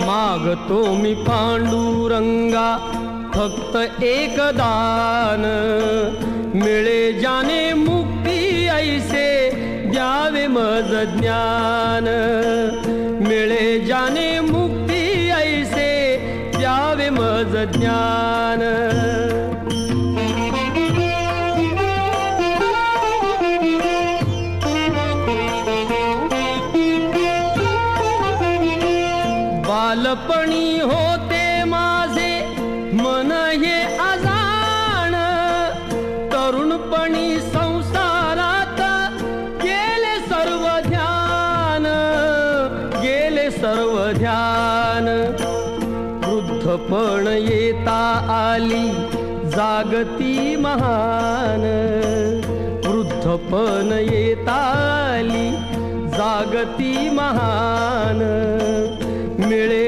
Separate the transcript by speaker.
Speaker 1: मागतो मी पांडुरंगा फक्त एक दान, मिळे जाने मुक्ती ऐसे द्यावे मज ज्ञान, मिळे जाने मुक्ती ऐसे द्यावे मज ज्ञान. बालपणी होते माझे मन हे अजाण, तरुणपणी संसारात गेले सर्व ध्यान, गेले सर्व ध्यान. वृद्धपण येता आली जागती महान, वृद्धपण येता आली जागती महान, मिळे